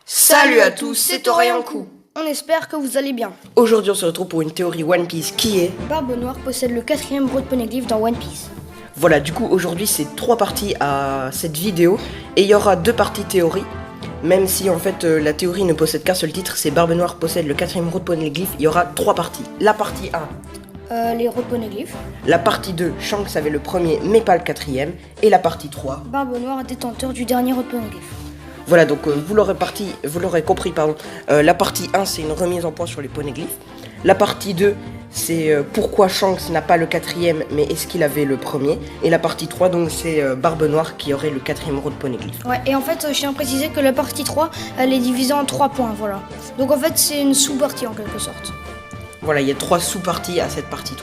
Salut à tous, c'est Toriankou. On espère que vous allez bien. Aujourd'hui on se retrouve pour une théorie One Piece qui est... Barbe Noire possède le 4e Road Poneglyph dans One Piece. Voilà, du coup aujourd'hui c'est 3 parties à cette vidéo et il y aura 2 parties théorie. Même si en fait la théorie ne possède qu'un seul titre, c'est Barbe Noire possède le 4e Road Poneglyph, il y aura 3 parties. La partie 1. Les Road Poneglyph. La partie 2, Shanks avait le premier mais pas le 4e. Et la partie 3. Barbe Noire détenteur du dernier Road Poneglyph. Voilà, donc vous l'aurez compris, pardon. La partie 1, c'est une remise en point sur les poneglyphes. La partie 2, c'est pourquoi Shanks n'a pas le 4e, mais est-ce qu'il avait le premier. Et la partie 3, donc c'est Barbe Noire qui aurait le 4e Road Poneglyph. Ouais, et en fait, je tiens à préciser que la partie 3, elle est divisée en 3 points, voilà. Donc en fait, c'est une sous-partie en quelque sorte. Voilà, il y a 3 sous-parties à cette partie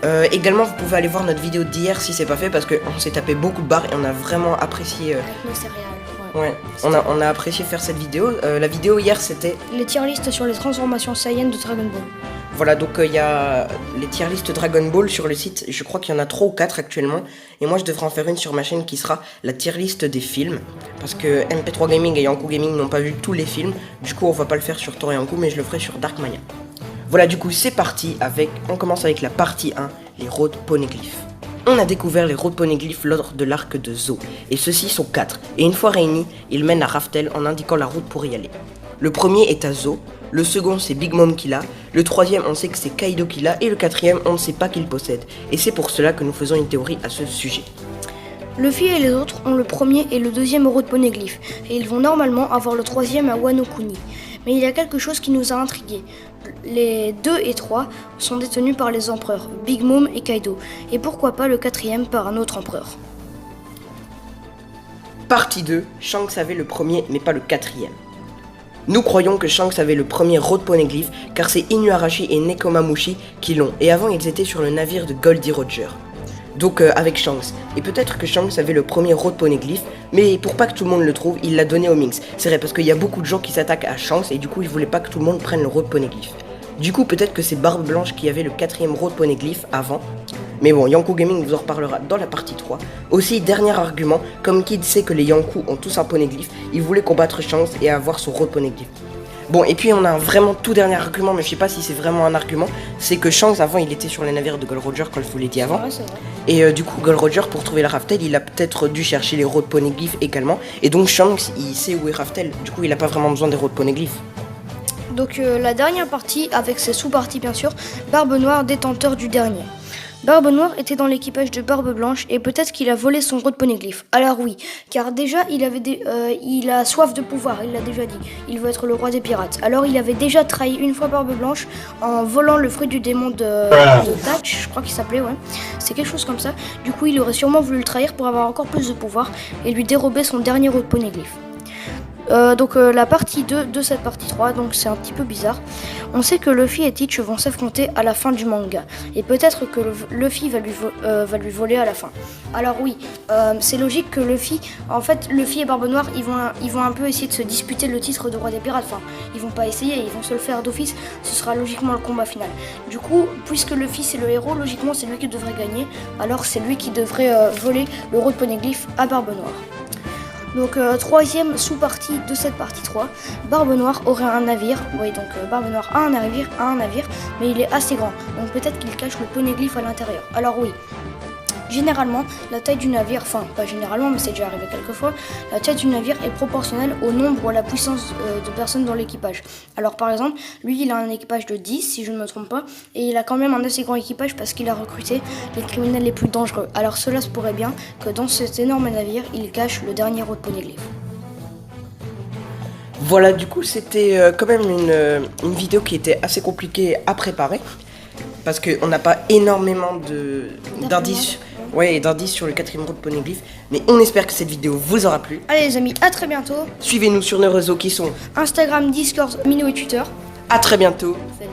3. Également, vous pouvez aller voir notre vidéo d'hier si c'est pas fait, parce qu'on s'est tapé beaucoup de barres et on a vraiment apprécié... Avec nos céréales. Ouais, on a apprécié faire cette vidéo. La vidéo hier c'était... Les tier lists sur les transformations Saiyan de Dragon Ball. Voilà, donc il y a les tier lists Dragon Ball sur le site. Je crois qu'il y en a 3 ou 4 actuellement. Et moi je devrais en faire une sur ma chaîne qui sera la tier list des films. Parce que MP3 Gaming et Yankou Gaming n'ont pas vu tous les films. Du coup on va pas le faire sur Toriankou, mais je le ferai sur Dark Maya. Voilà, du coup c'est parti avec... On commence avec la partie 1, les Road Poneglyph. On a découvert les Road Poneglyph lors de l'arc de Zo, et ceux-ci sont 4, et une fois réunis, ils mènent à Raftel en indiquant la route pour y aller. Le premier est à Zo, le second c'est Big Mom qui l'a, le troisième on sait que c'est Kaido qui l'a, et le quatrième on ne sait pas qu'il possède, et c'est pour cela que nous faisons une théorie à ce sujet. Luffy et les autres ont le premier et le deuxième Road Poneglyph, et ils vont normalement avoir le troisième à Wano Kuni. Mais il y a quelque chose qui nous a intrigués. Les 2 et 3 sont détenus par les empereurs, Big Mom et Kaido. Et pourquoi pas le 4e par un autre empereur. Partie 2, Shanks avait le premier mais pas le 4e. Nous croyons que Shanks avait le premier Road Poneglyph car c'est Inuarashi et Nekomamushi qui l'ont. Et avant ils étaient sur le navire de Goldie Roger. Donc avec Shanks. Et peut-être que Shanks avait le premier Road Poneglyph, mais pour pas que tout le monde le trouve, il l'a donné au Minx. C'est vrai, parce qu'il y a beaucoup de gens qui s'attaquent à Shanks et du coup il voulait pas que tout le monde prenne le Road Poneglyph. Du coup peut-être que c'est Barbe Blanche qui avait le 4e Road Poneglyph avant. Mais bon, Yankou Gaming vous en reparlera dans la partie 3. Aussi, dernier argument, comme Kid sait que les Yankou ont tous un Poneglyph, il voulait combattre Shanks et avoir son Road Poneglyph. Bon, et puis on a un vraiment tout dernier argument, mais je sais pas si c'est vraiment un argument, c'est que Shanks avant il était sur les navires de Gold Roger, comme je vous l'ai dit avant. Ouais, c'est vrai. Et du coup Gold Roger pour trouver la Raftel, il a peut-être dû chercher les Road Poneglyph également. Et donc Shanks il sait où est Raftel, du coup il a pas vraiment besoin des Road Poneglyph. Donc la dernière partie, avec ses sous-parties bien sûr, Barbe Noire détenteur du dernier. Barbe Noire était dans l'équipage de Barbe Blanche et peut-être qu'il a volé son Road Poneglyph. Alors oui, car déjà il a soif de pouvoir, il l'a déjà dit. Il veut être le roi des pirates. Alors il avait déjà trahi une fois Barbe Blanche en volant le fruit du démon de Thatch, je crois qu'il s'appelait, ouais. C'est quelque chose comme ça. Du coup il aurait sûrement voulu le trahir pour avoir encore plus de pouvoir et lui dérober son dernier Road Poneglyph. Donc la partie 2 de cette partie 3, donc c'est un petit peu bizarre. On sait que Luffy et Teach vont s'affronter à la fin du manga. Et peut-être que Luffy va lui voler à la fin. Alors oui, c'est logique que Luffy et Barbe Noire, ils vont un peu essayer de se disputer le titre de roi des pirates. Enfin, ils vont pas essayer, ils vont se le faire d'office. Ce sera logiquement le combat final. Du coup, puisque Luffy c'est le héros, logiquement c'est lui qui devrait gagner. Alors c'est lui qui devrait voler le Road Poneglyph à Barbe Noire. Donc troisième sous-partie de cette partie 3, Barbe Noire aurait un navire. Oui, donc Barbe Noire a un navire, mais il est assez grand. Donc peut-être qu'il cache le poneglyph à l'intérieur. Alors oui, généralement, la taille du navire, enfin pas généralement, mais c'est déjà arrivé quelques fois, la taille du navire est proportionnelle au nombre ou à la puissance de personnes dans l'équipage. Alors par exemple, lui il a un équipage de 10, si je ne me trompe pas, et il a quand même un assez grand équipage parce qu'il a recruté les criminels les plus dangereux. Alors cela se pourrait bien que dans cet énorme navire, il cache le dernier Road Poneglyph. Voilà, du coup c'était quand même une vidéo qui était assez compliquée à préparer. Parce qu'on n'a pas énormément d'indices. Ouais, d'indices sur le 4e Road Poneglyph. Mais on espère que cette vidéo vous aura plu. Allez les amis, à très bientôt. Suivez-nous sur nos réseaux qui sont Instagram, Discord, Mino et Twitter. À très bientôt. Salut.